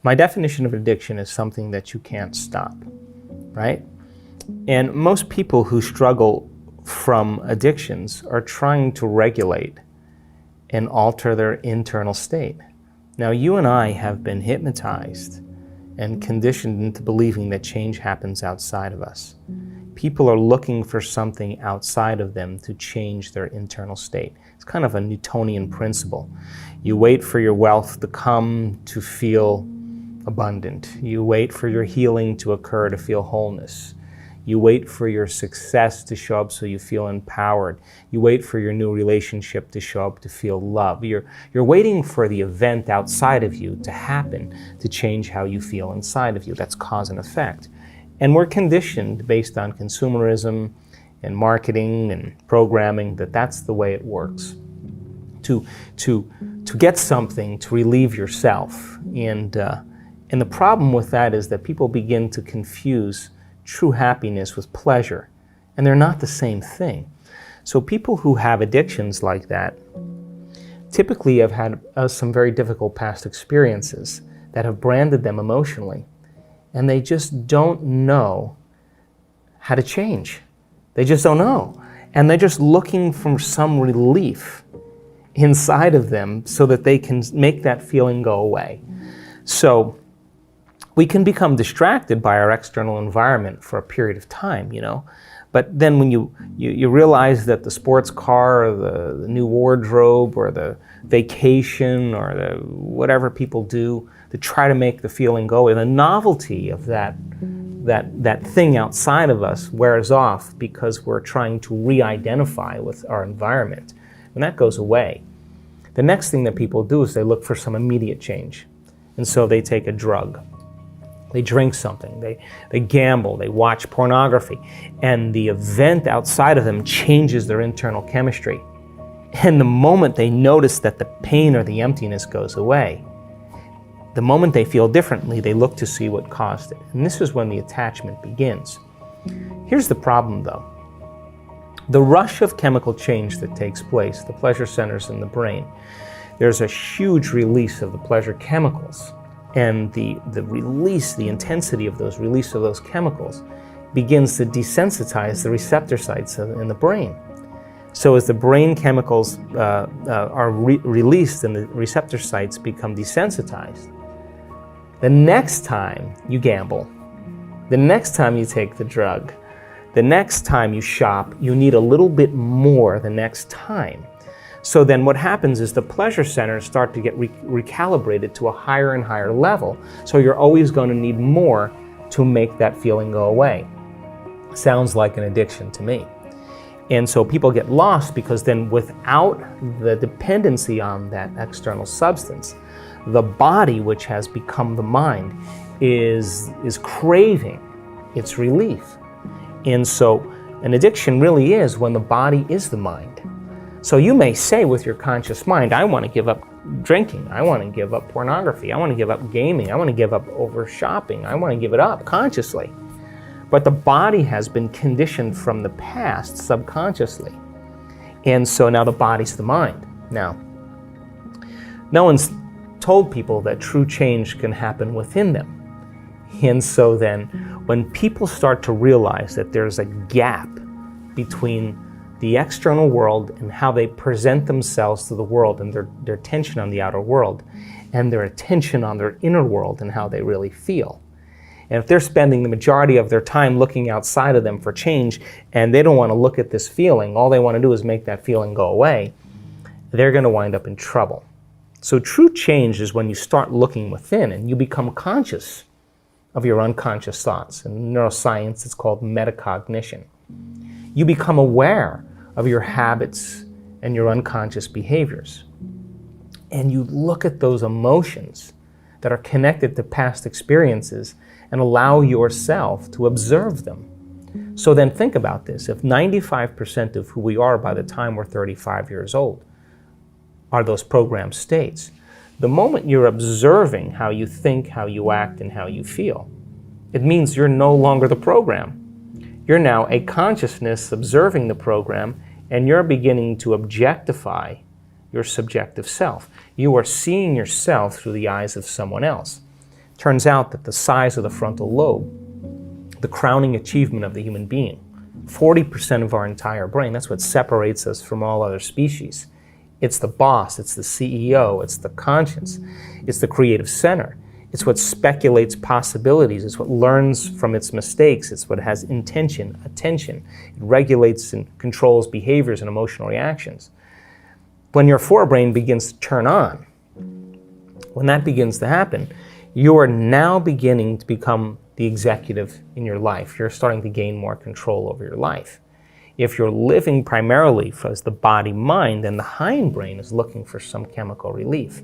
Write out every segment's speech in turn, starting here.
My definition of addiction is something that you can't stop, right? And most people who struggle from addictions are trying to regulate and alter their internal state. Now, you and I have been hypnotized and conditioned into believing that change happens outside of us. People are looking for something outside of them to change their internal state. It's kind of a Newtonian principle. You wait for your wealth to come to feel abundant. You wait for your healing to occur to feel wholeness. You wait for your success to show up so you feel empowered. You wait for your new relationship to show up to feel love. You're waiting for the event outside of you to happen to change how you feel inside of you. That's cause and effect. And we're conditioned based on consumerism and marketing and programming that that's the way it works. To get something to relieve yourself. And the problem with that is that people begin to confuse true happiness with pleasure, and they're not the same thing. So people who have addictions like that typically have had some very difficult past experiences that have branded them emotionally, and they just don't know how to change. They just don't know. And they're just looking for some relief inside of them so that they can make that feeling go away. So we can become distracted by our external environment for a period of time, But then when you realize that the sports car or the new wardrobe or the vacation or the whatever people do to try to make the feeling go away, the novelty of that thing outside of us wears off because we're trying to re-identify with our environment. When that goes away, the next thing that people do is they look for some immediate change. And so they take a drug. They drink something, they gamble, they watch pornography, and the event outside of them changes their internal chemistry. And the moment they notice that the pain or the emptiness goes away, the moment they feel differently, they look to see what caused it. And this is when the attachment begins. Here's the problem though. The rush of chemical change that takes place, the pleasure centers in the brain, there's a huge release of the pleasure chemicals. And the release, the intensity of those release of those chemicals begins to desensitize the receptor sites in the brain. So as the brain chemicals are released and the receptor sites become desensitized, the next time you gamble, the next time you take the drug, the next time you shop, you need a little bit more the next time. So then what happens is the pleasure centers start to get recalibrated to a higher and higher level. So you're always going to need more to make that feeling go away. Sounds like an addiction to me. And so people get lost because then without the dependency on that external substance, the body, which has become the mind, is craving its relief. And so an addiction really is when the body is the mind. So you may say with your conscious mind, I want to give up drinking, I want to give up pornography, I want to give up gaming, I want to give up over shopping, I want to give it up consciously. But the body has been conditioned from the past subconsciously. And so now the body's the mind. Now, no one's told people that true change can happen within them. And so then when people start to realize that there's a gap between the external world and how they present themselves to the world and their attention on the outer world and their attention on their inner world and how they really feel. And if they're spending the majority of their time looking outside of them for change and they don't want to look at this feeling, all they want to do is make that feeling go away, they're going to wind up in trouble. So true change is when you start looking within and you become conscious of your unconscious thoughts. In neuroscience, it's called metacognition. You become aware of your habits and your unconscious behaviors. And you look at those emotions that are connected to past experiences and allow yourself to observe them. So then think about this. If 95% of who we are by the time we're 35 years old are those programmed states, the moment you're observing how you think, how you act, and how you feel, it means you're no longer the program. You're now a consciousness observing the program, and you're beginning to objectify your subjective self. You are seeing yourself through the eyes of someone else. Turns out that the size of the frontal lobe, the crowning achievement of the human being, 40% of our entire brain, that's what separates us from all other species. It's the boss, it's the CEO, it's the conscience, it's the creative center. It's what speculates possibilities, it's what learns from its mistakes, it's what has intention, attention. It regulates and controls behaviors and emotional reactions. When your forebrain begins to turn on, when that begins to happen, you are now beginning to become the executive in your life. You're starting to gain more control over your life. If you're living primarily as the body-mind, then the hindbrain is looking for some chemical relief.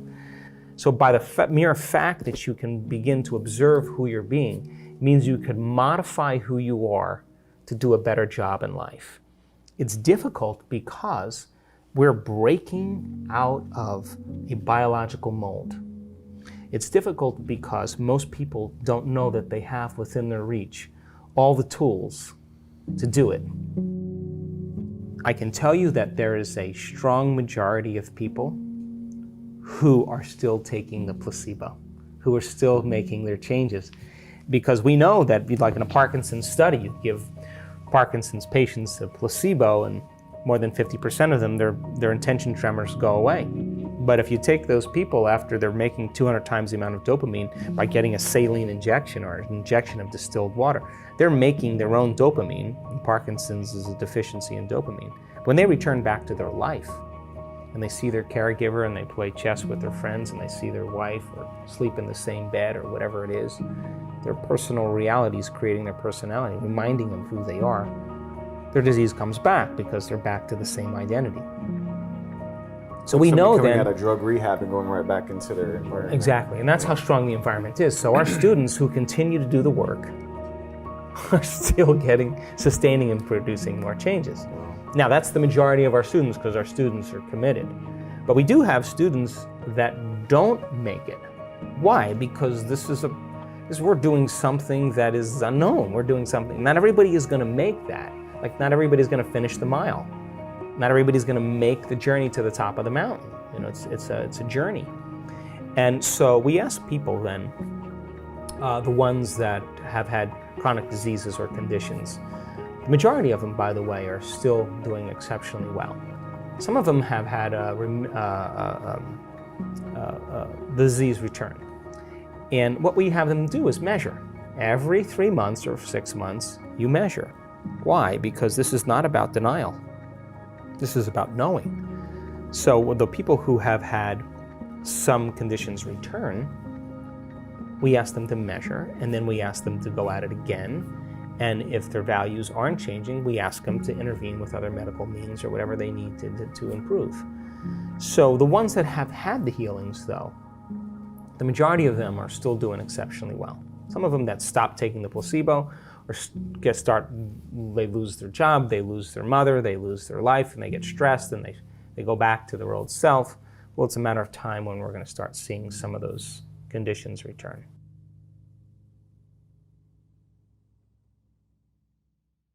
So by the mere fact that you can begin to observe who you're being, means you can modify who you are to do a better job in life. It's difficult because we're breaking out of a biological mold. It's difficult because most people don't know that they have within their reach all the tools to do it. I can tell you that there is a strong majority of people who are still taking the placebo, who are still making their changes. Because we know that, like in a Parkinson's study, you give Parkinson's patients a placebo and more than 50% of them, their intention tremors go away. But if you take those people after they're making 200 times the amount of dopamine by getting a saline injection or an injection of distilled water, they're making their own dopamine, and Parkinson's is a deficiency in dopamine. When they return back to their life, and they see their caregiver and they play chess with their friends and they see their wife or sleep in the same bed or whatever it is, their personal reality is creating their personality, reminding them who they are. Their disease comes back because they're back to the same identity. So we know then... coming out of drug rehab and going right back into their environment. Exactly, and that's how strong the environment is. So our students who continue to do the work are still sustaining and producing more changes. Now, that's the majority of our students because our students are committed. But we do have students that don't make it. Why? Because we're doing something that is unknown. We're doing something. Not everybody is going to make that. Like, not everybody's going to finish the mile. Not everybody's going to make the journey to the top of the mountain. You know, it's a journey. And so we ask people then, the ones that have had chronic diseases or conditions. The majority of them, by the way, are still doing exceptionally well. Some of them have had the disease return. And what we have them do is measure. Every 3 months or 6 months, you measure. Why? Because this is not about denial. This is about knowing. So the people who have had some conditions return, we ask them to measure, and then we ask them to go at it again. And if their values aren't changing, we ask them to intervene with other medical means or whatever they need to improve. So the ones that have had the healings, though, the majority of them are still doing exceptionally well. Some of them that stop taking the placebo or they lose their job, they lose their mother, they lose their life, and they get stressed, and they go back to their old self. Well, it's a matter of time when we're going to start seeing some of those conditions return.